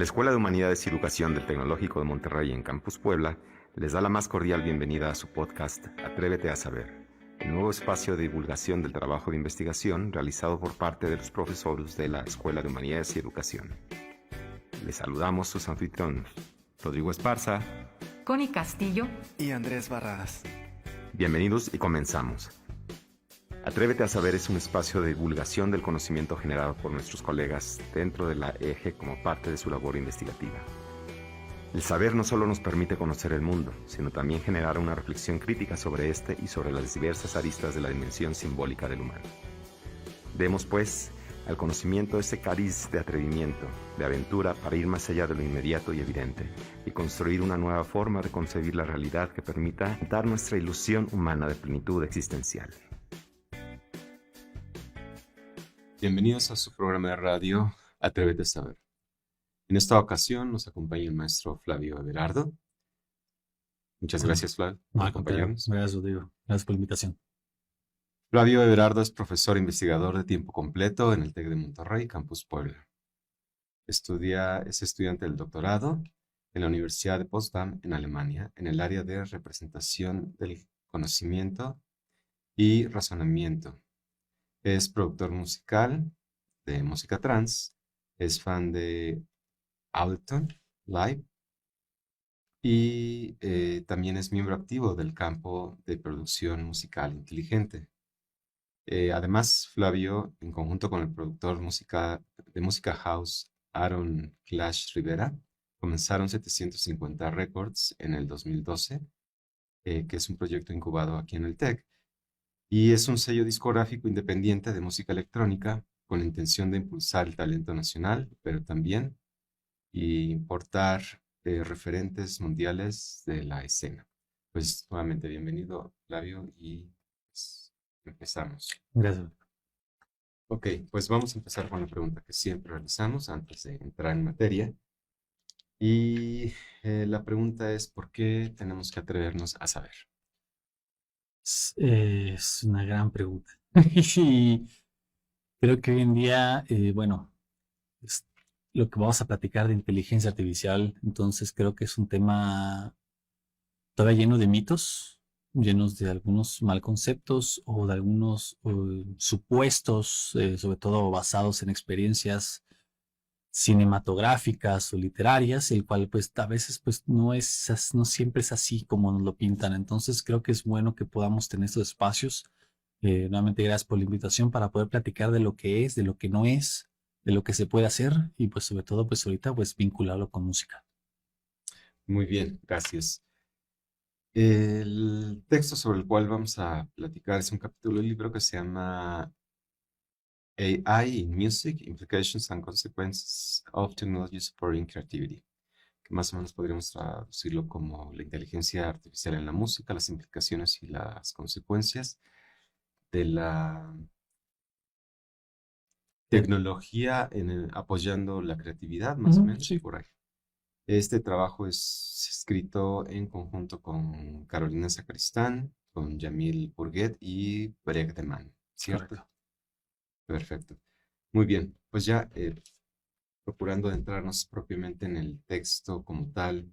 La Escuela de Humanidades y Educación del Tecnológico de Monterrey en Campus Puebla les da la más cordial bienvenida a su podcast Atrévete a Saber, el nuevo espacio de divulgación del trabajo de investigación realizado por parte de los profesores de la Escuela de Humanidades y Educación. Les saludamos sus anfitriones, Rodrigo Esparza, Connie Castillo y Andrés Barradas. Bienvenidos y comenzamos. Atrévete a Saber es un espacio de divulgación del conocimiento generado por nuestros colegas dentro de la EGE como parte de su labor investigativa. El saber no solo nos permite conocer el mundo, sino también generar una reflexión crítica sobre este y sobre las diversas aristas de la dimensión simbólica del humano. Demos, pues, al conocimiento ese cariz de atrevimiento, de aventura para ir más allá de lo inmediato y evidente y construir una nueva forma de concebir la realidad que permita dar nuestra ilusión humana de plenitud existencial. Bienvenidos a su programa de radio Atrévete a Saber. En esta ocasión nos acompaña el maestro Flavio Everardo. Muchas gracias, Flavio, por acompañarnos. Gracias, Rodrigo. Gracias por la invitación. Flavio Everardo es profesor investigador de tiempo completo en el TEC de Monterrey, Campus Puebla. Es estudiante del doctorado en la Universidad de Potsdam, en Alemania, en el área de representación del conocimiento y razonamiento. Es productor musical de música trance, es fan de Ableton Live y también es miembro activo del campo de producción musical inteligente. Además, Flavio, en conjunto con el productor de música house Aaron Clash Rivera, comenzaron 750 Records en el 2012, que es un proyecto incubado aquí en el TEC. Y es un sello discográfico independiente de música electrónica con la intención de impulsar el talento nacional, pero también importar referentes mundiales de la escena. Pues nuevamente bienvenido, Flavio, y pues, empezamos. Gracias. Ok, pues vamos a empezar con la pregunta que siempre realizamos antes de entrar en materia. Y la pregunta es, ¿por qué tenemos que atrevernos a saber? Es una gran pregunta. Y creo que hoy en día, es lo que vamos a platicar de inteligencia artificial, entonces creo que es un tema todavía lleno de mitos, llenos de algunos mal conceptos o de algunos supuestos, sobre todo basados en experiencias cinematográficas o literarias, el cual pues a veces pues no siempre es así como nos lo pintan. Entonces creo que es bueno que podamos tener estos espacios. Nuevamente gracias por la invitación para poder platicar de lo que es, de lo que no es, de lo que se puede hacer y pues sobre todo pues ahorita pues vincularlo con música. Muy bien, gracias. El texto sobre el cual vamos a platicar es un capítulo del libro que se llama AI in Music, Implications and Consequences of Technology Supporting Creativity, que más o menos podríamos traducirlo como la inteligencia artificial en la música, las implicaciones y las consecuencias de la tecnología apoyando la creatividad, más o menos, Sí. por ahí. Este trabajo es escrito en conjunto con Carolina Sacristán, con Yamil Burguet y Brecht de Man, ¿cierto? Correcto. Perfecto. Muy bien, pues ya procurando adentrarnos propiamente en el texto como tal.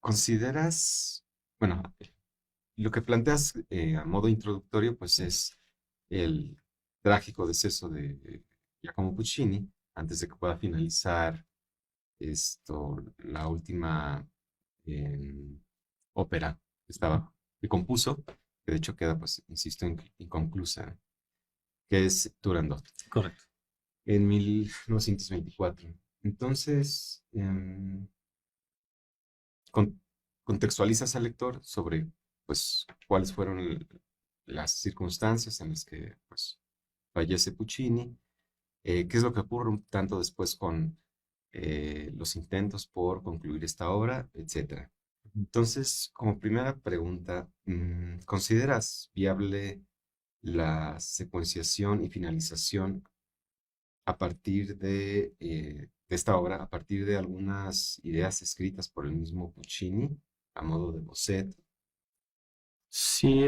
¿Consideras, bueno, lo que planteas a modo introductorio, pues es el trágico deceso de Giacomo Puccini, antes de que pueda finalizar la última ópera que compuso, que de hecho queda, pues, insisto, inconclusa, que es Turandot, Correcto. en 1924. Entonces, con- contextualizas al lector sobre, pues, cuáles fueron las circunstancias en las que, pues, fallece Puccini, qué es lo que ocurre un tanto después con los intentos por concluir esta obra, etcétera. Entonces, como primera pregunta, ¿consideras viable la secuenciación y finalización a partir de esta obra, a partir de algunas ideas escritas por el mismo Puccini, a modo de boceto? Sí,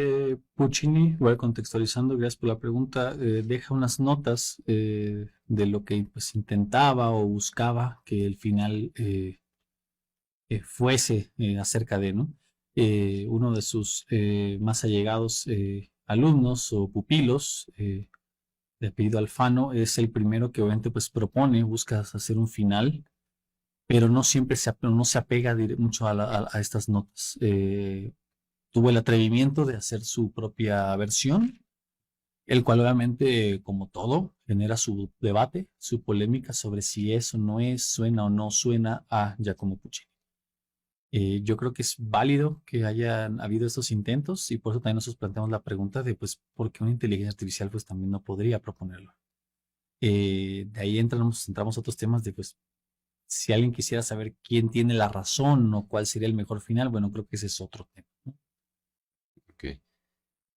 Puccini, igual contextualizando, gracias por la pregunta, deja unas notas de lo que pues intentaba o buscaba que el final fuese acerca de, ¿no? Uno de sus más allegados alumnos o pupilos, de apellido Alfano, es el primero que obviamente pues propone, busca hacer un final, pero no siempre no se apega mucho a estas notas. Tuvo el atrevimiento de hacer su propia versión, el cual obviamente, como todo, genera su debate, su polémica sobre si eso no es, suena o no suena a Giacomo Puccini. Yo creo que es válido que hayan habido estos intentos y por eso también nosotros planteamos la pregunta de, pues, ¿por qué una inteligencia artificial pues también no podría proponerlo? De ahí entramos a otros temas de, pues, si alguien quisiera saber quién tiene la razón o cuál sería el mejor final, bueno, creo que ese es otro tema, ¿no? Ok.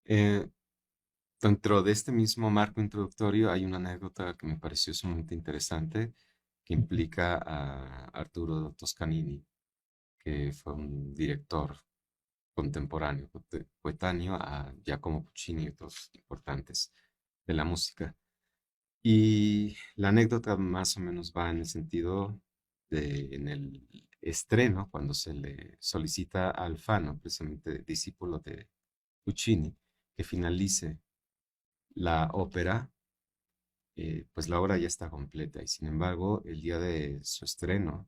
Eh, Dentro de este mismo marco introductorio hay una anécdota que me pareció sumamente interesante que Ujú. implica a Arturo Toscanini, que fue un director contemporáneo, coetáneo a Giacomo Puccini y otros importantes de la música. Y la anécdota más o menos va en el sentido de, en el estreno, cuando se le solicita a Alfano, precisamente discípulo de Puccini, que finalice la ópera, pues la obra ya está completa y sin embargo, el día de su estreno,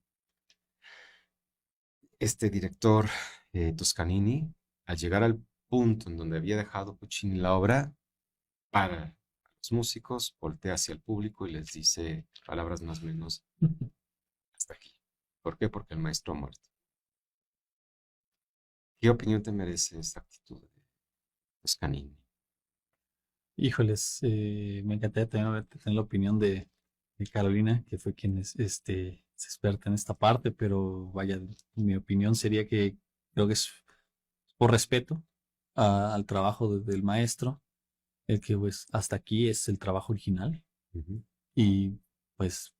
este director Toscanini, al llegar al punto en donde había dejado Puccini la obra, para a los músicos, voltea hacia el público y les dice palabras más o menos hasta aquí. ¿Por qué? Porque el maestro ha muerto. ¿Qué opinión te merece esta actitud de Toscanini? Híjoles, me encantaría tener la opinión de Carolina, que fue quien es experta en esta parte, pero vaya, mi opinión sería que creo que es por respeto al trabajo del maestro, el que pues hasta aquí es el trabajo original Ujú. y pues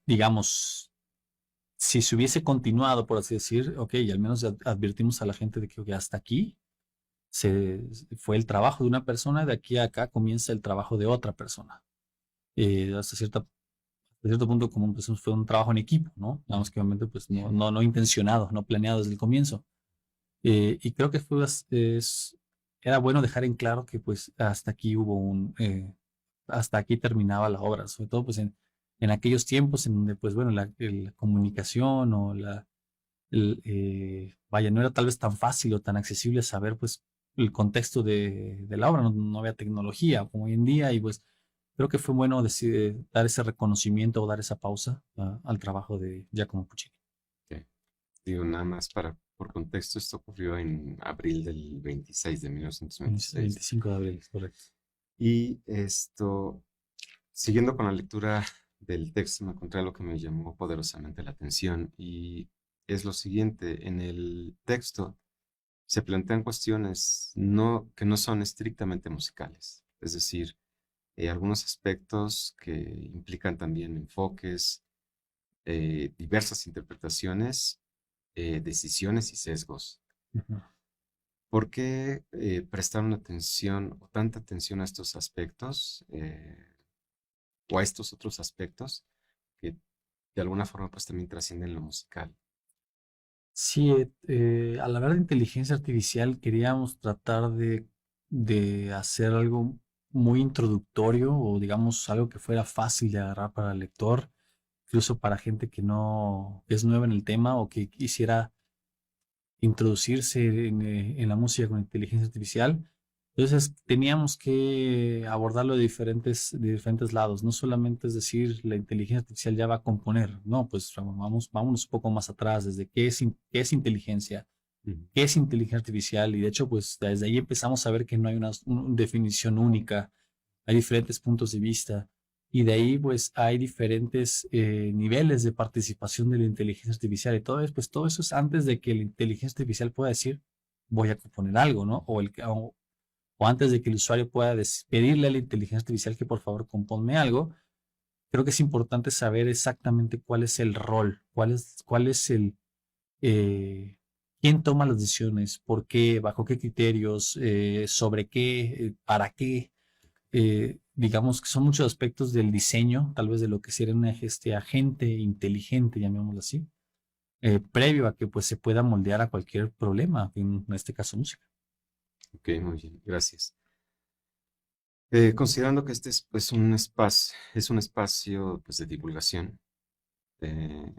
digamos, si se hubiese continuado, por así decir, ok, y al menos advertimos a la gente de que ok, hasta aquí se, fue el trabajo de una persona, de aquí a acá comienza el trabajo de otra persona. Hasta cierto punto como pues, fue un trabajo en equipo, ¿no? Digamos que obviamente pues no intencionado, no planeado desde el comienzo. Y creo que era bueno dejar en claro que pues hasta aquí hasta aquí terminaba la obra, sobre todo pues en aquellos tiempos en donde pues bueno, la comunicación o vaya, no era tal vez tan fácil o tan accesible saber pues el contexto de la obra, no había tecnología como hoy en día y pues creo que fue bueno dar ese reconocimiento o dar esa pausa al trabajo de Giacomo Puccini. Ok. Digo, nada más por contexto, esto ocurrió en abril del 26 de 1926. 25 de abril, correcto. Y esto, siguiendo con la lectura del texto, me encontré algo que me llamó poderosamente la atención y es lo siguiente, en el texto se plantean cuestiones que no son estrictamente musicales, es decir, algunos aspectos que implican también enfoques, diversas interpretaciones, decisiones y sesgos. Ujú. ¿Por qué prestaron atención o tanta atención a estos aspectos o a estos otros aspectos que de alguna forma pues también trascienden lo musical? Sí, al hablar de inteligencia artificial queríamos tratar de hacer algo muy introductorio o digamos algo que fuera fácil de agarrar para el lector, incluso para gente que es nueva en el tema o que quisiera introducirse en la música con inteligencia artificial. Entonces teníamos que abordarlo de diferentes lados. No solamente es decir, la inteligencia artificial ya va a componer. No, pues vámonos un poco más atrás, desde qué es inteligencia, Ujú. qué es inteligencia artificial. Y de hecho, pues desde ahí empezamos a ver que no hay una definición única. Hay diferentes puntos de vista. Y de ahí, pues, hay diferentes niveles de participación de la inteligencia artificial. Y todo eso, pues, todo eso es antes de que la inteligencia artificial pueda decir, voy a componer algo, ¿no? O antes de que el usuario pueda pedirle a la inteligencia artificial que por favor componme algo. Creo que es importante saber exactamente cuál es el rol, cuál es eh, quién toma las decisiones, por qué, bajo qué criterios, sobre qué, para qué. Digamos que son muchos aspectos del diseño, tal vez de lo que sería este agente inteligente, llamémoslo así, previo a que pues se pueda moldear a cualquier problema, en este caso música. Ok, muy bien, gracias. Considerando que este es pues es un espacio pues, de divulgación, eh,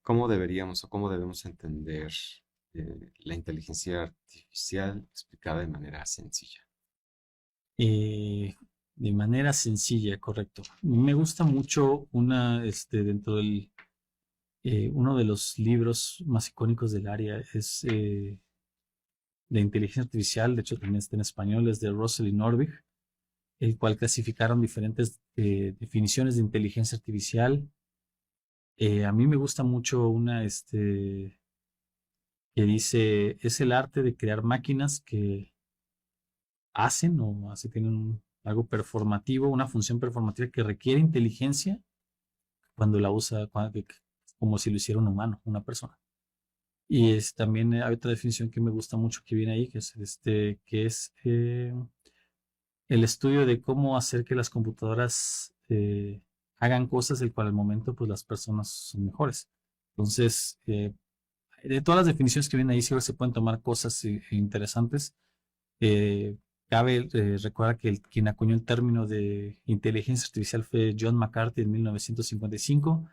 ¿cómo deberíamos o cómo debemos entender la inteligencia artificial explicada de manera sencilla? Eh, de manera sencilla, correcto. Me gusta mucho dentro del, uno de los libros más icónicos del área es de inteligencia artificial, de hecho también está en español, es de Russell y Norvig, el cual clasificaron diferentes definiciones de inteligencia artificial. A mí me gusta mucho que dice, es el arte de crear máquinas que hacen o así tienen algo performativo, una función performativa que requiere inteligencia cuando la usa, como si lo hiciera un humano, una persona. Y también hay otra definición que me gusta mucho que viene ahí, que es el estudio de cómo hacer que las computadoras hagan cosas del cual al momento pues las personas son mejores. Entonces, de todas las definiciones que vienen ahí, sí se pueden tomar cosas interesantes. Eh, Cabe recordar que quien acuñó el término de inteligencia artificial fue John McCarthy en 1955.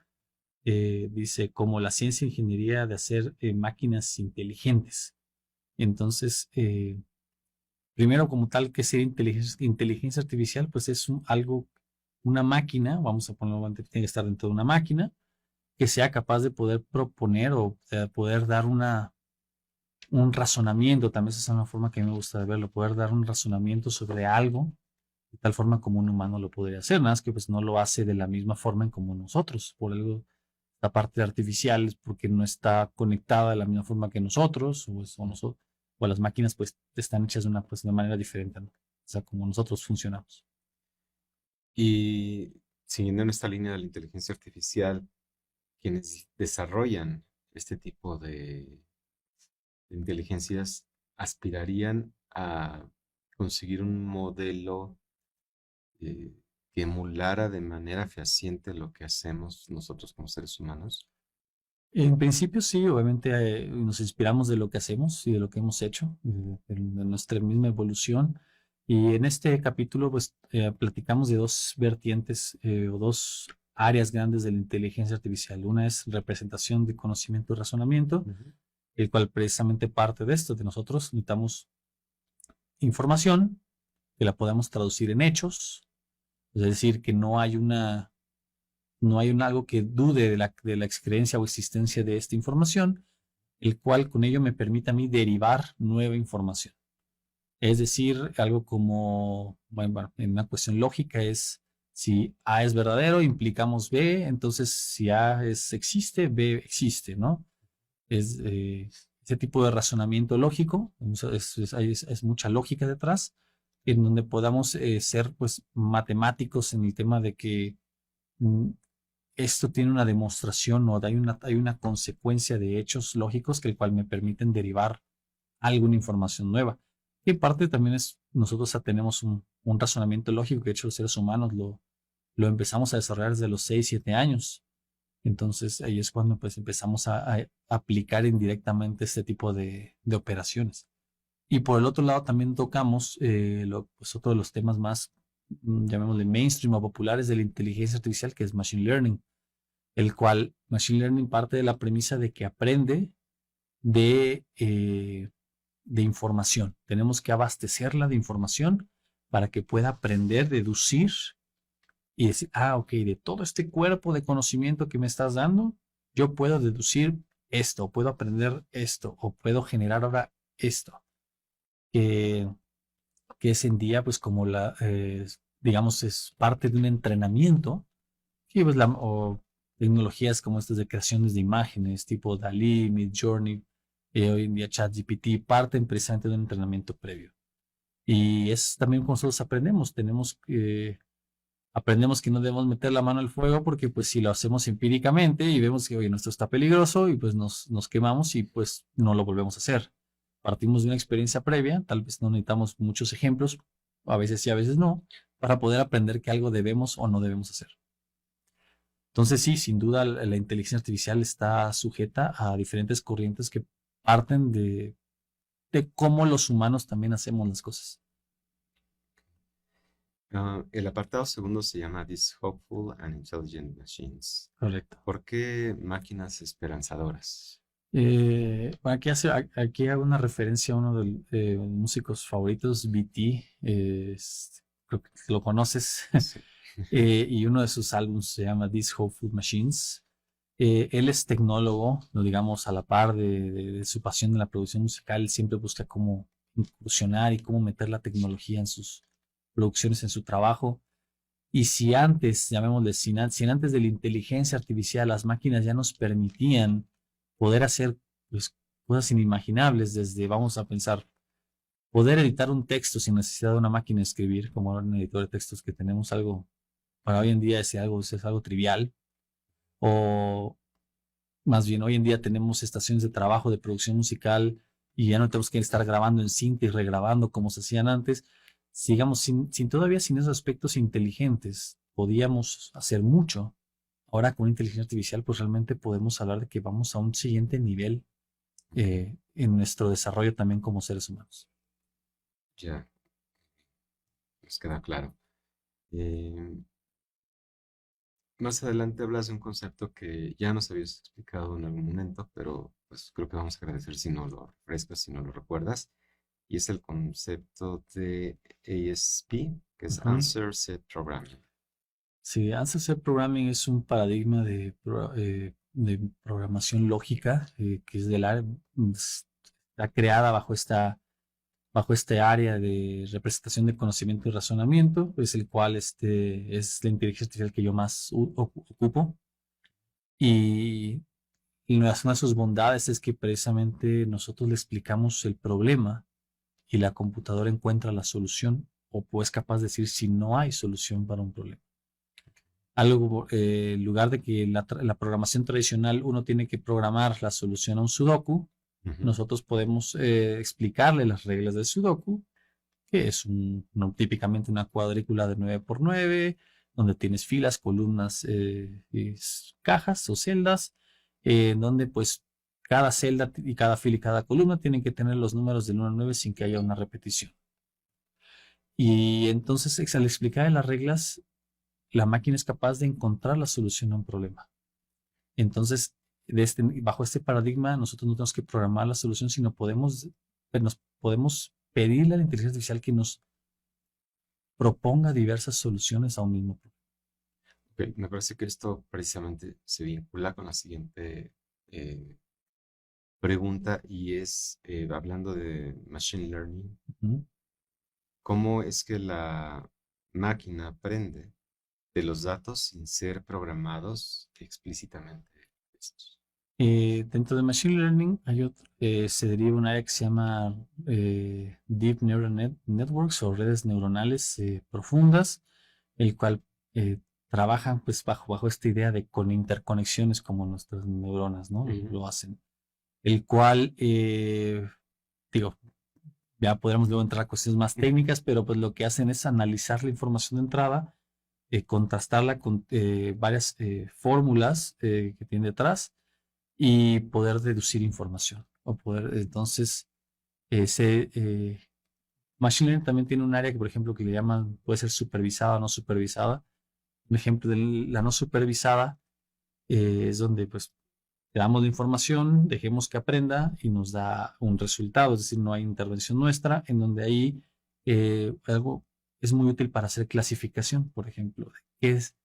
Dice como la ciencia e ingeniería de hacer máquinas inteligentes. Entonces, primero como tal, ¿qué sería inteligencia artificial? Pues es una máquina, vamos a ponerlo, tiene que estar dentro de una máquina, que sea capaz de poder proponer o de poder dar un razonamiento, también esa es una forma que a mí me gusta de verlo, poder dar un razonamiento sobre algo, de tal forma como un humano lo podría hacer, nada más que pues no lo hace de la misma forma en como nosotros, por algo la parte artificial es porque no está conectada de la misma forma que nosotros, o las máquinas pues están hechas de una manera diferente, ¿no? O sea, como nosotros funcionamos. Y siguiendo en esta línea de la inteligencia artificial, quienes desarrollan este tipo de inteligencias aspirarían a conseguir un modelo que emulara de manera fehaciente lo que hacemos nosotros como seres humanos. En principio sí, obviamente nos inspiramos de lo que hacemos y de lo que hemos hecho, de nuestra misma evolución. Y en este capítulo pues platicamos de dos vertientes o dos áreas grandes de la inteligencia artificial. Una es representación de conocimiento y razonamiento, Ujú. el cual precisamente parte de esto, de nosotros necesitamos información que la podamos traducir en hechos, es decir, que no hay algo que dude de la excreencia o existencia de esta información, el cual con ello me permite a mí derivar nueva información. Es decir, algo como, bueno, en una cuestión lógica es, si A es verdadero, implicamos B, entonces si existe, B existe, ¿no? Es ese tipo de razonamiento lógico, es mucha lógica detrás, en donde podamos ser pues matemáticos en el tema de que mm, esto tiene una demostración o hay una consecuencia de hechos lógicos que el cual me permiten derivar alguna información nueva. Y en parte también nosotros tenemos un razonamiento lógico que de hecho los seres humanos lo empezamos a desarrollar desde los 6 7 años. Entonces ahí es cuando pues empezamos a aplicar indirectamente este tipo de operaciones. Y por el otro lado también tocamos pues otro de los temas más, llamémosle mainstream o populares de la inteligencia artificial, que es Machine Learning, el cual Machine Learning parte de la premisa de que aprende de, eh, de información. Tenemos que abastecerla de información para que pueda aprender, deducir y decir, ok, de todo este cuerpo de conocimiento que me estás dando, yo puedo deducir esto, puedo aprender esto, o puedo generar ahora esto, que, que es en día, pues como digamos, es parte de un entrenamiento, y pues o tecnologías como estas de creaciones de imágenes, tipo Dalí, Midjourney, hoy en día ChatGPT, parten precisamente de un entrenamiento previo. Y es también como nosotros aprendemos, tenemos aprendemos que no debemos meter la mano al fuego porque pues si lo hacemos empíricamente y vemos que, oye, esto está peligroso y pues nos quemamos y pues no lo volvemos a hacer. Partimos de una experiencia previa, tal vez no necesitamos muchos ejemplos, a veces sí, a veces no, para poder aprender que algo debemos o no debemos hacer. Entonces sí, sin duda la inteligencia artificial está sujeta a diferentes corrientes que parten de cómo los humanos también hacemos las cosas. El apartado segundo se llama These Hopeful and Intelligent Machines. Correcto. ¿Por qué máquinas esperanzadoras? Bueno, aquí hago una referencia a uno de mis músicos favoritos, BT. Creo que lo conoces. Sí. Y uno de sus álbumes se llama These Hopeful Machines. Él es tecnólogo, no digamos a la par de su pasión en la producción musical. Él siempre busca cómo incursionar y cómo meter la tecnología en sus producciones, en su trabajo. Y si antes, llamémosle, si antes de la inteligencia artificial las máquinas ya nos permitían poder hacer pues, cosas inimaginables, desde, vamos a pensar, poder editar un texto sin necesidad de una máquina de escribir, como ahora en el editor de textos que tenemos algo, para hoy en día es algo trivial, o más bien hoy en día tenemos estaciones de trabajo de producción musical y ya no tenemos que estar grabando en cinta y regrabando como se hacían antes. Sigamos todavía sin esos aspectos inteligentes, podíamos hacer mucho. Ahora con inteligencia artificial, pues realmente podemos hablar de que vamos a un siguiente nivel en nuestro desarrollo también como seres humanos. Ya, nos queda claro. Eh, Más adelante hablas de un concepto que ya nos habías explicado en algún momento, pero pues creo que vamos a agradecer si no lo refrescas, si no lo recuerdas, y es el concepto de ASP, que es Ujú. Answer Set Programming. Sí, Answer Set Programming es un paradigma de programación lógica que es está creada bajo este área de representación de conocimiento y razonamiento, es el cual es la inteligencia artificial que yo más ocupo. Y una de sus bondades es que precisamente nosotros le explicamos el problema y la computadora encuentra la solución o pues capaz de decir si no hay solución para un problema. En lugar de que la programación tradicional uno tiene que programar la solución a un sudoku, Ujú. nosotros podemos explicarle las reglas del sudoku, que es típicamente una cuadrícula de 9 por 9, donde tienes filas, columnas, cajas o celdas, donde pues cada celda y cada fila y cada columna tienen que tener los números del 1 al 9 sin que haya una repetición. Y entonces al explicar las reglas, la máquina es capaz de encontrar la solución a un problema. Entonces, bajo este paradigma, nosotros no tenemos que programar la solución, sino nos podemos pedirle a la inteligencia artificial que nos proponga diversas soluciones a un mismo problema. Ok, me parece que esto precisamente se vincula con la siguiente pregunta y es, hablando de Machine Learning, Ujú. ¿cómo es que la máquina aprende de los datos sin ser programados explícitamente estos? Dentro de Machine Learning se deriva un área que se llama Deep Neural Networks o redes neuronales profundas, el cual trabajan pues bajo esta idea de con interconexiones como nuestras neuronas, ¿no? Ujú. Lo hacen. El cual, digo, ya podremos luego entrar a cuestiones más técnicas, pero pues lo que hacen es analizar la información de entrada, contrastarla con varias fórmulas que tiene detrás y poder deducir información. Entonces, Machine Learning también tiene un área que, por ejemplo, que le llaman, puede ser supervisada o no supervisada. Un ejemplo de la no supervisada es donde pues le damos la información, dejemos que aprenda y nos da un resultado, es decir, no hay intervención nuestra, en donde ahí algo es muy útil para hacer clasificación, por ejemplo, que es,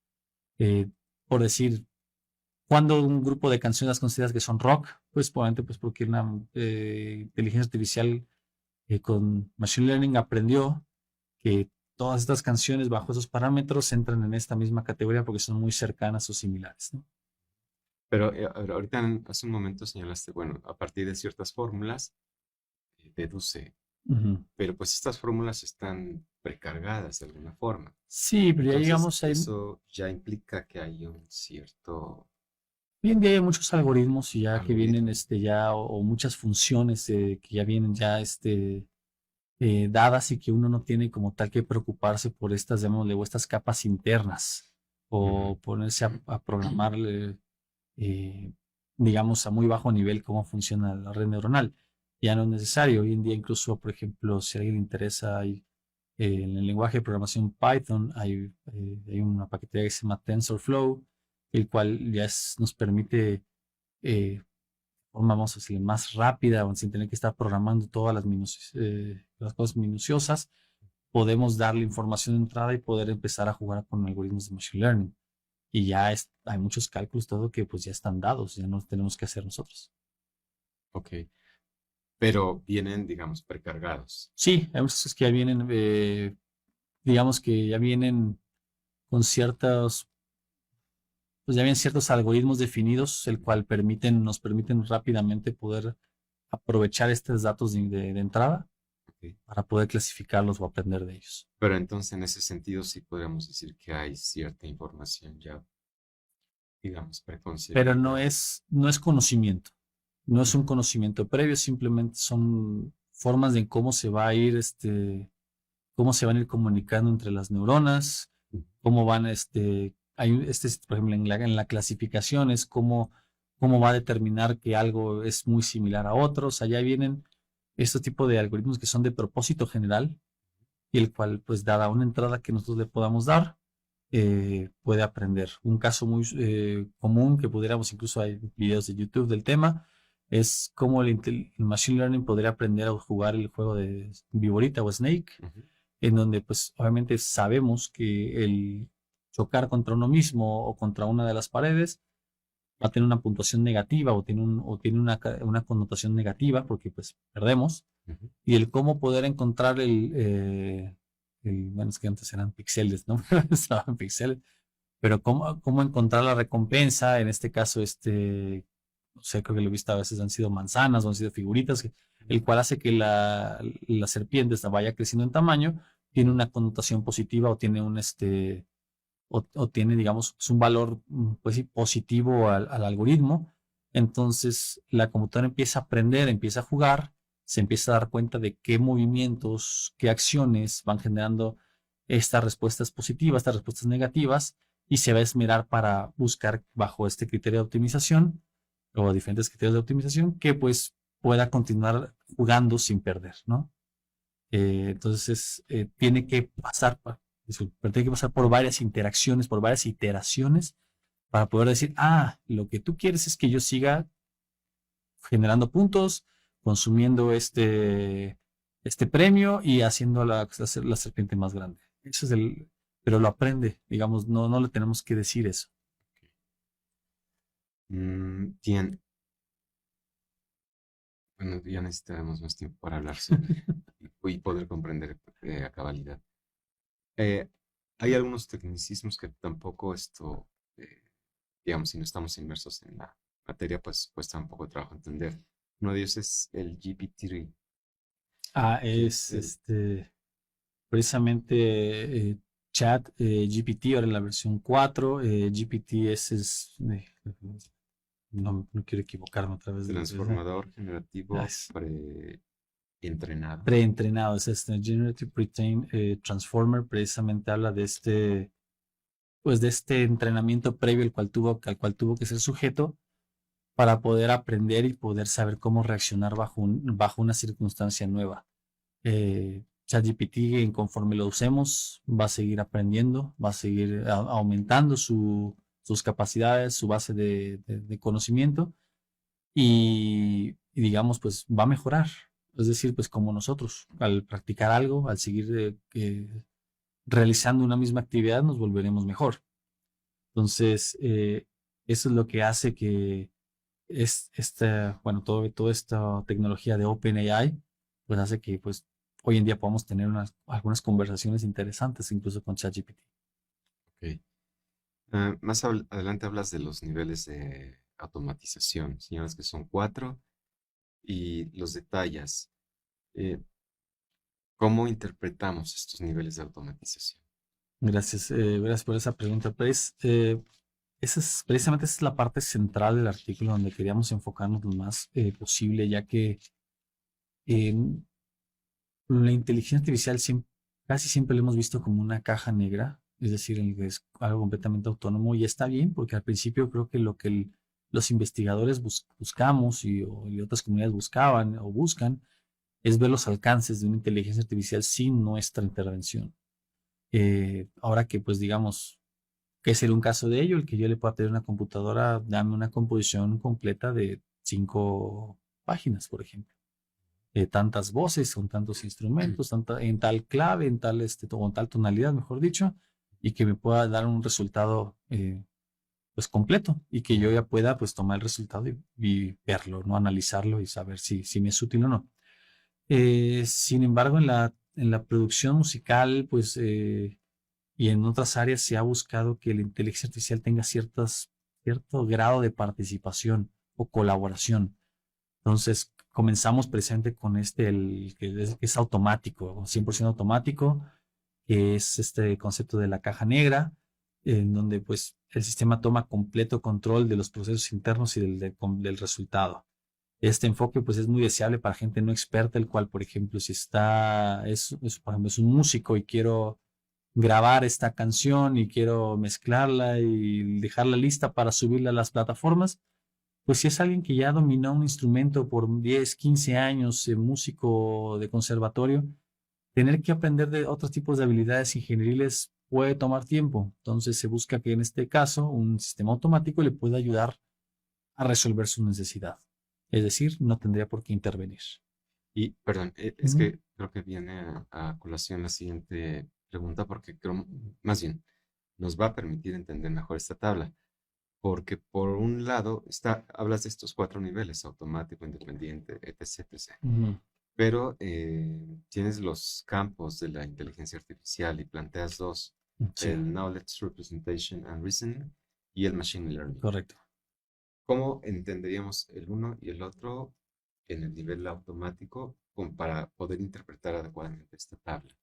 eh, por decir, cuando un grupo de canciones consideras que son rock, pues probablemente pues porque una inteligencia artificial con Machine Learning aprendió que todas estas canciones bajo esos parámetros entran en esta misma categoría porque son muy cercanas o similares, ¿no? Pero ahorita hace un momento señalaste, bueno, a partir de ciertas fórmulas, deduce. Ujú. pero pues estas fórmulas están precargadas de alguna forma. Sí, pero ya Entonces, digamos, eso ya implica que hay un cierto hoy en día hay muchos algoritmos y ya que vienen algoritmo. ya o muchas funciones que ya vienen ya dadas y que uno no tiene como tal que preocuparse por estas, llamémosle, o estas capas internas Ujú, o ponerse a programarle, eh, digamos, a muy bajo nivel cómo funciona la red neuronal. Ya no es necesario. Hoy en día, incluso, por ejemplo, si a alguien le interesa, en el lenguaje de programación Python hay una paquetería que se llama TensorFlow, el cual nos permite, forma, vamos a decir, más rápida, o sin tener que estar programando todas las cosas minuciosas, podemos darle información de entrada y poder empezar a jugar con algoritmos de Machine Learning. Y hay muchos cálculos, todo que pues ya están dados, ya no tenemos que hacer nosotros. ok, pero vienen, digamos, precargados. Sí, hay muchas cosas que ya vienen, digamos que ya vienen con pues ya vienen ciertos algoritmos definidos, el cual nos permiten rápidamente poder aprovechar estos datos de entrada Ok. para poder clasificarlos o aprender de ellos. Pero entonces, en ese sentido, sí podríamos decir que hay cierta información ya, digamos, Pero preconcebida. no es conocimiento, no es un Ujú, conocimiento previo, simplemente son formas de cómo se va a ir, cómo se van a ir comunicando entre las neuronas, ujú, cómo van, por ejemplo, en la clasificación es cómo va a determinar que algo es muy similar a otro. O sea, ya vienen este tipo de algoritmos que son de propósito general y el cual, pues, dada una entrada que nosotros le podamos dar, puede aprender. Un caso muy común que pudiéramos, incluso hay videos de YouTube del tema, es cómo el Machine Learning podría aprender a jugar el juego de Viborita o Snake, ujú. en donde pues obviamente sabemos que el chocar contra uno mismo o contra una de las paredes va a tener una puntuación negativa o tiene una connotación negativa porque pues perdemos. Ujú. Y el cómo poder encontrar bueno, es que antes eran píxeles, ¿no? Estaban píxeles, pero cómo encontrar la recompensa, en este caso, no sé, creo que lo he visto a veces han sido manzanas o han sido figuritas, el cual hace que la serpiente vaya creciendo en tamaño, tiene una connotación positiva o tiene o tiene, digamos, es un valor, pues sí, positivo al algoritmo. Entonces, la computadora empieza a aprender, empieza a jugar, se empieza a dar cuenta de qué movimientos, qué acciones van generando estas respuestas positivas, estas respuestas negativas, y se va a esmerar para buscar bajo este criterio de optimización o diferentes criterios de optimización que pues pueda continuar jugando sin perder, ¿no? Entonces, pero tiene que pasar por varias interacciones, por varias iteraciones para poder decir, lo que tú quieres es que yo siga generando puntos, consumiendo este premio y haciendo hacer la serpiente más grande. Eso es pero lo aprende, digamos, no le tenemos que decir eso. Bien, bueno, ya necesitaremos más tiempo para hablar sobre y poder comprender a cabalidad. Eh, Hay algunos tecnicismos que tampoco eh, digamos, si no estamos inmersos en la materia, pues cuesta un poco de trabajo entender. Uno de ellos es el GPT-3, que Es es el precisamente Chat GPT, ahora en la versión 4. GPT no quiero equivocarme otra vez. transformador generativo Es preentrenado. preentrenado, es Generative Pre-trained Transformer, precisamente habla pues de este entrenamiento previo al cual tuvo que ser sujeto para poder aprender y poder saber cómo reaccionar bajo una circunstancia nueva. ChatGPT, conforme lo usemos, va a seguir aprendiendo, va a seguir aumentando sus capacidades, su base de conocimiento y digamos, pues va a mejorar. Es decir, pues como nosotros, al practicar algo, al seguir realizando una misma actividad, nos volveremos mejor. Entonces, eso es lo que hace que bueno, toda esta tecnología de OpenAI, pues hace que pues hoy en día podamos tener algunas conversaciones interesantes incluso con ChatGPT. Ok. Más adelante hablas de los niveles de automatización, señalas que son cuatro y los detallas. Eh, ¿Cómo interpretamos estos niveles de automatización? Gracias por esa pregunta. Pues, precisamente esa es la parte central del artículo donde queríamos enfocarnos lo más posible, ya que en la inteligencia artificial casi siempre lo hemos visto como una caja negra, es decir, en el que es algo completamente autónomo y está bien, porque al principio creo que lo que los investigadores buscamos y otras comunidades buscaban o buscan es ver los alcances de una inteligencia artificial sin nuestra intervención. Ahora que, pues, digamos, que sería un caso de ello, el que yo le pueda pedir a una computadora, dame una composición completa de 5 páginas, por ejemplo. Tantas voces, con tantos instrumentos, en tal clave, en tal, o en tal tonalidad, mejor dicho, y que me pueda dar un resultado pues completo y que yo ya pueda pues tomar el resultado y verlo, ¿no? Analizarlo y saber si me es útil o no. Sin embargo, en la producción musical, pues, y en otras áreas se ha buscado que la inteligencia artificial tenga cierto grado de participación o colaboración. Entonces, comenzamos precisamente con el que es automático, 100% automático, que es este concepto de la caja negra, en donde pues el sistema toma completo control de los procesos internos y del resultado. Este enfoque pues es muy deseable para gente no experta, el cual, por ejemplo, si por ejemplo, es un músico y quiero grabar esta canción y quiero mezclarla y dejarla lista para subirla a las plataformas, pues si es alguien que ya dominó un instrumento por 10, 15 años, músico de conservatorio, tener que aprender de otros tipos de habilidades ingenieriles puede tomar tiempo. Entonces se busca que en este caso un sistema automático le pueda ayudar a resolver su necesidad. Es decir, no tendría por qué intervenir. Y, perdón, es Ujú. que creo que viene a colación la siguiente pregunta porque creo, más bien, nos va a permitir entender mejor esta tabla. Porque por un lado, hablas de estos 4 niveles, automático, independiente, etc., etc. Ujú. Pero tienes los campos de la inteligencia artificial y planteas dos, Sí, el Knowledge Representation and Reasoning y el Machine Learning. correcto. ¿Cómo entenderíamos el uno y el otro en el nivel automático para poder interpretar adecuadamente esta tabla?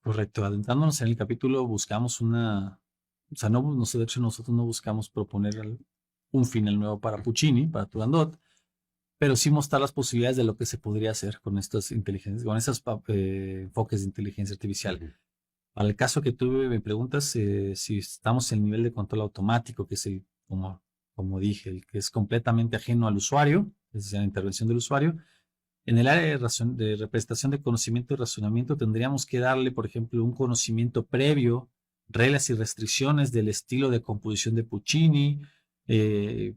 Correcto. Adentrándonos en el capítulo, buscamos o sea, no, de hecho nosotros no buscamos proponer un final nuevo para Puccini, para Turandot, pero sí mostrar las posibilidades de lo que se podría hacer con estas inteligencias, con esos enfoques de inteligencia artificial. Ujú. Para el caso que tú me preguntas, si estamos en el nivel de control automático, que es como dije, el que es completamente ajeno al usuario, es decir, la intervención del usuario, en el área de representación de conocimiento y razonamiento tendríamos que darle, por ejemplo, un conocimiento previo, reglas y restricciones del estilo de composición de Puccini,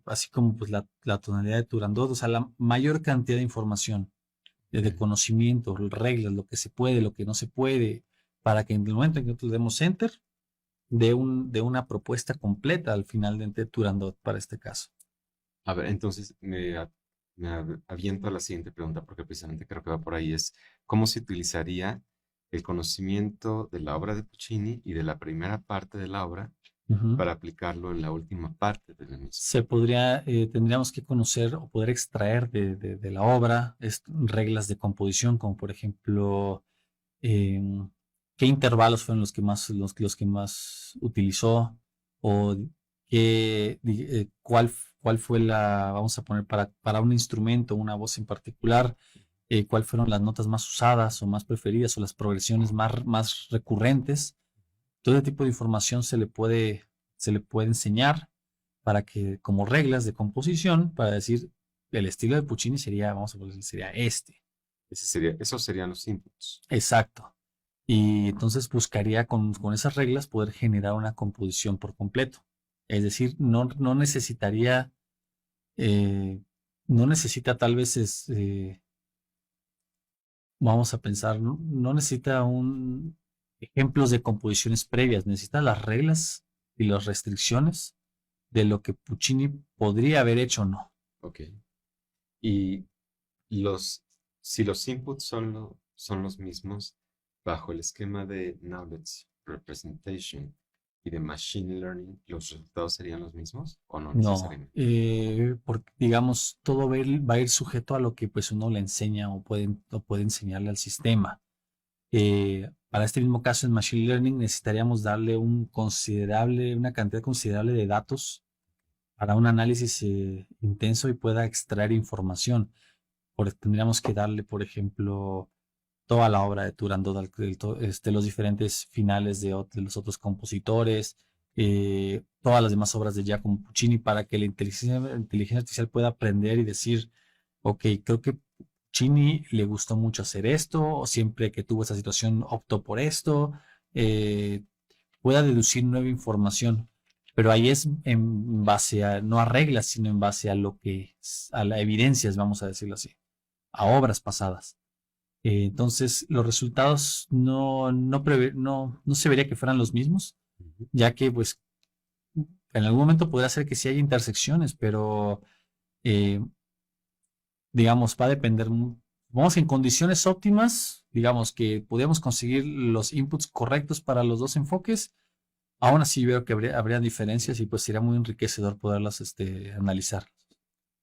así como pues, la tonalidad de Turandot, o sea, la mayor cantidad de información, de Ok. conocimiento, reglas, lo que se puede, lo que no se puede, para que en el momento en que nosotros demos enter, de una propuesta completa al final de Turandot para este caso. A ver, entonces me aviento a la siguiente pregunta porque precisamente creo que va por ahí. Es cómo se utilizaría el conocimiento de la obra de Puccini y de la primera parte de la obra Ujú. para aplicarlo en la última parte de la misma. Tendríamos que conocer o poder extraer de la obra reglas de composición, como por ejemplo, em, qué intervalos fueron los que más utilizó, o cuál fue vamos a poner para un instrumento, una voz en particular, cuál fueron las notas más usadas o más preferidas o las progresiones más recurrentes. Todo ese tipo de información se le puede enseñar para que, como reglas de composición, para decir el estilo de Puccini sería, vamos a poner, sería este. Esos serían los inputs. Exacto. Y entonces buscaría con esas reglas poder generar una composición por completo. Es decir, no necesitaría, no necesita tal vez vamos a pensar, no necesita ejemplos de composiciones previas, necesita las reglas y las restricciones de lo que Puccini podría haber hecho o no. Ok. Y los, si los inputs son los mismos bajo el esquema de Knowledge Representation y de Machine Learning, ¿los resultados serían los mismos o no No, necesariamente? porque digamos, todo va a ir sujeto a lo que pues uno le enseña o puede enseñarle al sistema. Para este mismo caso en Machine Learning necesitaríamos darle una cantidad considerable de datos para un análisis intenso y pueda extraer información. Tendríamos que darle, por ejemplo, toda la obra de Turandot, los diferentes finales de los otros compositores, todas las demás obras de Giacomo Puccini, para que la inteligencia artificial pueda aprender y decir, ok, creo que Puccini le gustó mucho hacer esto, o siempre que tuvo esa situación optó por esto, pueda deducir nueva información. Pero ahí es en base no a reglas, sino en base a la evidencias, vamos a decirlo así, a obras pasadas. Entonces, los resultados no se vería que fueran los mismos, ya que pues en algún momento podría ser que sí haya intersecciones, pero digamos, va a depender. Vamos en condiciones óptimas, digamos que podríamos conseguir los inputs correctos para los dos enfoques. Aún así veo que habría diferencias y pues sería muy enriquecedor poderlas analizar.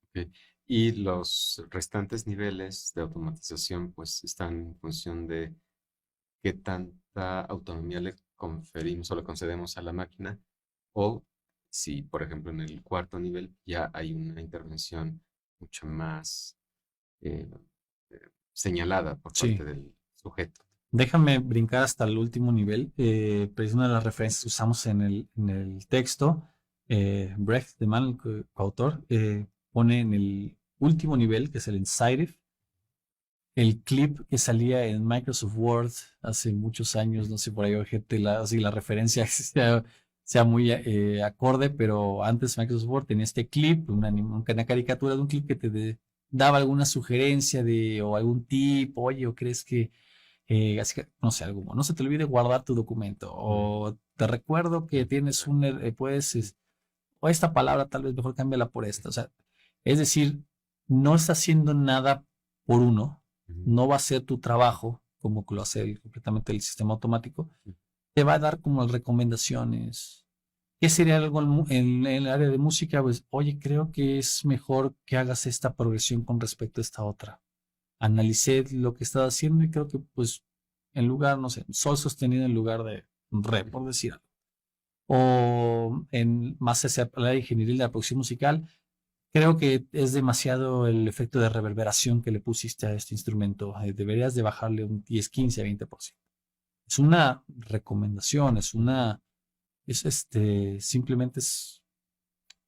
Ok. Y los restantes niveles de automatización pues están en función de qué tanta autonomía le conferimos o le concedemos a la máquina, o si, por ejemplo, en el cuarto nivel ya hay una intervención mucho más eh, señalada por Sí. parte del sujeto. Déjame brincar hasta el último nivel. Pues una de las referencias que usamos en el texto, Brecht, de Man, el coautor, pone en el último nivel, que es el Insightive, el clip que salía en Microsoft Word hace muchos años, no sé, por ahí gente, así la referencia sea muy acorde, pero antes Microsoft Word tenía este clip, una caricatura de un clip que daba alguna sugerencia o algún tip, oye, o crees que así que, no sé, algo, no se te olvide guardar tu documento, o te recuerdo que tienes o esta palabra tal vez mejor cámbiala por esta. O sea, es decir, no está haciendo nada por uno, no va a hacer tu trabajo como lo hace completamente el sistema automático, te va a dar como recomendaciones. ¿Qué sería algo en el área de música? Pues, oye, creo que es mejor que hagas esta progresión con respecto a esta otra. Analicé lo que estaba haciendo y creo que, pues, en lugar, no sé, sol sostenido en lugar de re, por decir algo. O más hacia la ingeniería y la producción musical, creo que es demasiado el efecto de reverberación que le pusiste a este instrumento. Deberías de bajarle un 10, 15, 20%. Es una recomendación, simplemente es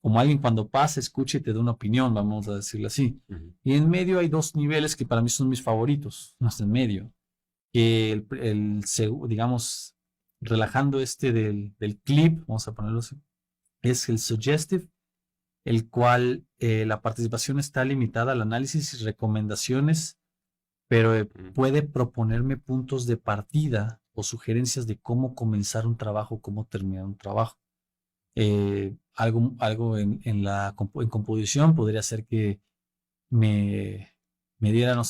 como alguien cuando pasa, escucha y te da una opinión, vamos a decirlo así. Y en medio hay dos niveles que para mí son mis favoritos, hasta en medio. Que digamos, relajando del clip, vamos a ponerlo así, es el suggestive, el cual la participación está limitada al análisis y recomendaciones, pero puede proponerme puntos de partida o sugerencias de cómo comenzar un trabajo, cómo terminar un trabajo. Algo en composición podría ser que me diera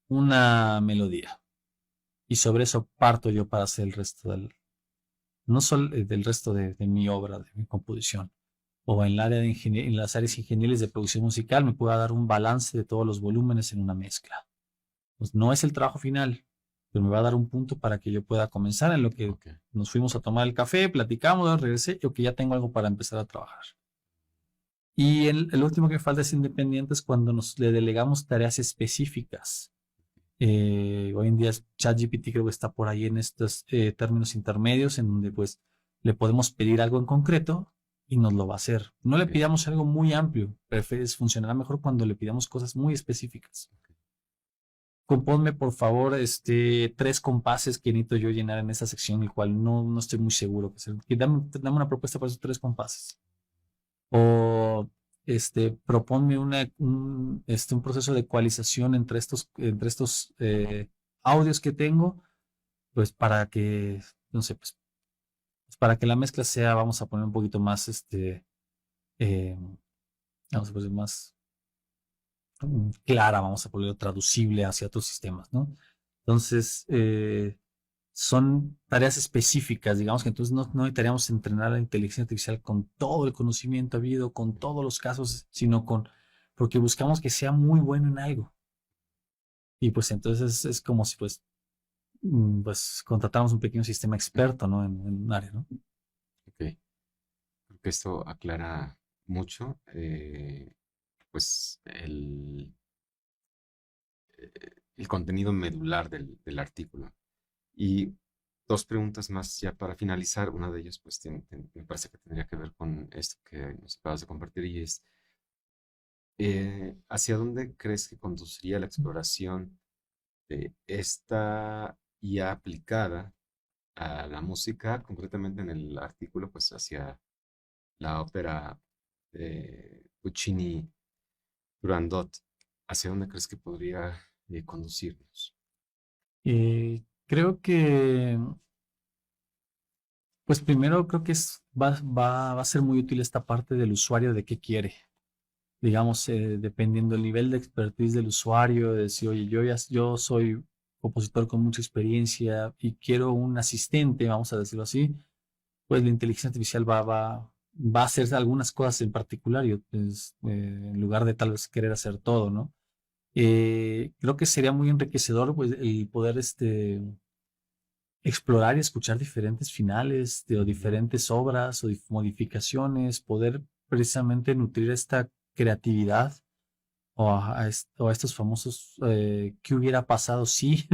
una melodía y sobre eso parto yo para hacer el resto no solo del resto de mi obra, de mi composición. O en el área en las áreas ingenieriles de producción musical me pueda dar un balance de todos los volúmenes en una mezcla. Pues no es el trabajo final, pero me va a dar un punto para que yo pueda comenzar en lo que nos fuimos a tomar el café, platicamos, regresé, yo que ya tengo algo para empezar a trabajar. Y el último que falta es independiente, es cuando le delegamos tareas específicas. Hoy en día ChatGPT creo que está por ahí en estos términos intermedios en donde pues le podemos pedir algo en concreto y nos lo va a hacer. No le pidamos algo muy amplio, funcionará mejor cuando le pidamos cosas muy específicas. Compónme por favor 3 compases que necesito yo llenar en esta sección, el cual no estoy muy seguro. Dame una propuesta para esos 3 compases. O proponme un proceso de ecualización entre estos audios que tengo, pues para que, no sé, pues para que la mezcla sea, vamos a poner un poquito más, vamos a poner más clara, vamos a ponerlo traducible hacia otros sistemas, ¿no? Entonces, son tareas específicas, digamos que entonces no necesitaríamos entrenar la inteligencia artificial con todo el conocimiento habido, con todos los casos, sino porque buscamos que sea muy bueno en algo. Y pues entonces es como si pues pues contratamos un pequeño sistema experto, ¿no? En un área, ¿no? Ok, creo que esto aclara mucho, pues, el contenido medular del artículo. Y dos preguntas más ya para finalizar. Una de ellas, pues, me parece que tendría que ver con esto que nos acabas de compartir y es, ¿hacia dónde crees que conduciría la exploración de esta IA aplicada a la música, concretamente en el artículo, pues, hacia la ópera de Puccini Turandot? ¿Hacia dónde crees que podría conducirnos? Creo que, pues primero creo que va a ser muy útil esta parte del usuario de qué quiere. Digamos, dependiendo del nivel de expertise del usuario, de decir, oye, yo soy compositor con mucha experiencia y quiero un asistente, vamos a decirlo así, pues la inteligencia artificial va a hacer algunas cosas en particular y, pues, en lugar de tal vez querer hacer todo, ¿no? Creo que sería muy enriquecedor pues, el poder explorar y escuchar diferentes finales o diferentes obras o modificaciones, poder precisamente nutrir esta creatividad o a estos famosos ¿qué hubiera pasado si?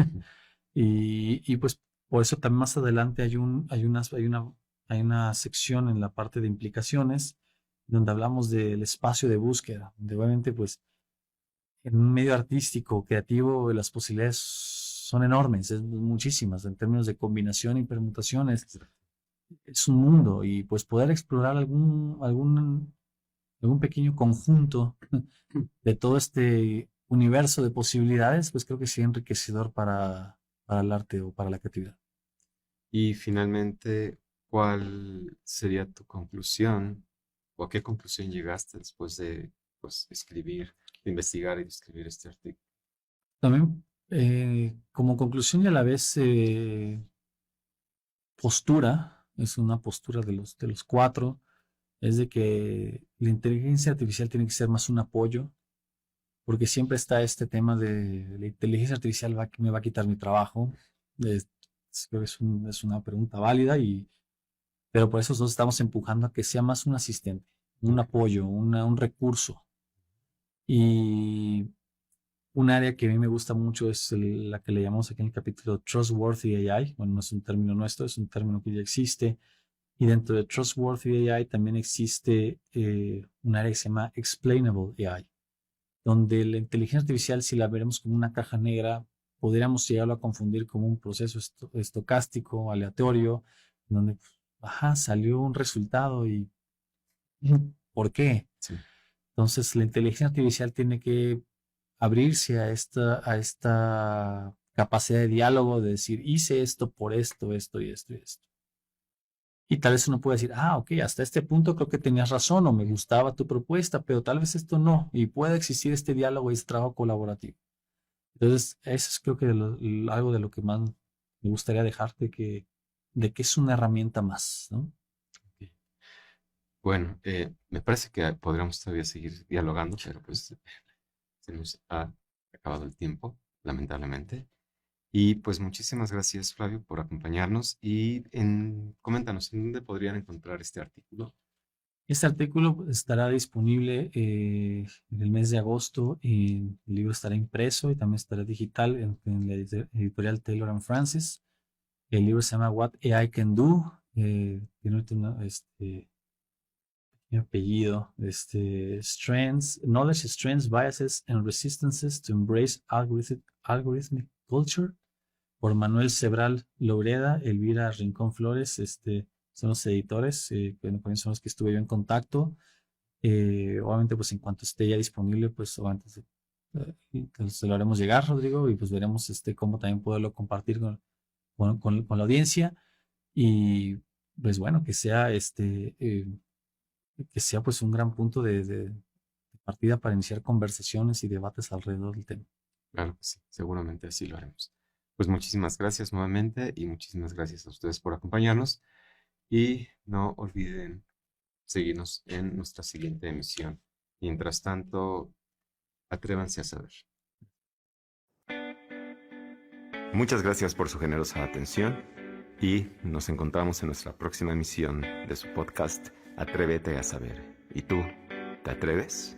Y pues por eso también más adelante hay una sección en la parte de implicaciones donde hablamos del espacio de búsqueda, donde obviamente pues en un medio artístico, creativo, las posibilidades son enormes, es muchísimas en términos de combinación y permutaciones. Es un mundo y pues poder explorar algún pequeño conjunto de todo este universo de posibilidades, pues creo que sería enriquecedor para el arte o para la creatividad. Y finalmente, ¿cuál sería tu conclusión o a qué conclusión llegaste después de, pues, escribir, de investigar y de escribir este artículo? También, como conclusión y a la vez postura, es una postura de los cuatro, es de que la inteligencia artificial tiene que ser más un apoyo, porque siempre está este tema de la inteligencia artificial me va a quitar mi trabajo. Es- Creo que es una pregunta válida, pero por eso nosotros estamos empujando a que sea más un asistente, un Ok. apoyo, un recurso. Y un área que a mí me gusta mucho es la que le llamamos aquí en el capítulo Trustworthy AI. Bueno, no es un término nuestro, es un término que ya existe. Y dentro de Trustworthy AI también existe un área que se llama Explainable AI, donde la inteligencia artificial, si la veremos como una caja negra, podríamos llegarlo a confundir como un proceso estocástico, aleatorio, donde, ajá, salió un resultado y ¿por qué? Sí. Entonces, la inteligencia artificial tiene que abrirse a esta capacidad de diálogo, de decir, hice esto por esto, esto y esto y esto. Y tal vez uno puede decir, ok, hasta este punto creo que tenías razón o me gustaba tu propuesta, pero tal vez esto no. Y puede existir este diálogo y este trabajo colaborativo. Entonces, eso es creo que algo de lo que más me gustaría dejarte, de que es una herramienta más, ¿no? Ok. Bueno, me parece que podríamos todavía seguir dialogando, pero pues se nos ha acabado el tiempo, lamentablemente. Y pues muchísimas gracias, Flavio, por acompañarnos y coméntanos en dónde podrían encontrar este artículo. Este artículo estará disponible en el mes de agosto y el libro estará impreso y también estará digital en la editorial Taylor and Francis. El libro se llama What AI Can Do. Tiene mi apellido, Strengths, Knowledge, Strengths, Biases and Resistances to Embrace Algorithmic Culture, por Manuel Sebral Loureda, Elvira Rincón Flores, son los editores, con son los que estuve yo en contacto. Obviamente, pues en cuanto esté ya disponible, pues o antes se lo haremos llegar, Rodrigo, y pues veremos cómo también poderlo compartir con la audiencia. Y pues bueno, que sea pues un gran punto de partida para iniciar conversaciones y debates alrededor del tema. Claro que sí, seguramente así lo haremos. Pues muchísimas gracias nuevamente y muchísimas gracias a ustedes por acompañarnos y no olviden seguirnos en nuestra siguiente emisión. Mientras tanto, atrévanse a saber. Muchas gracias por su generosa atención y nos encontramos en nuestra próxima emisión de su podcast Atrévete a saber. ¿Y tú, te atreves?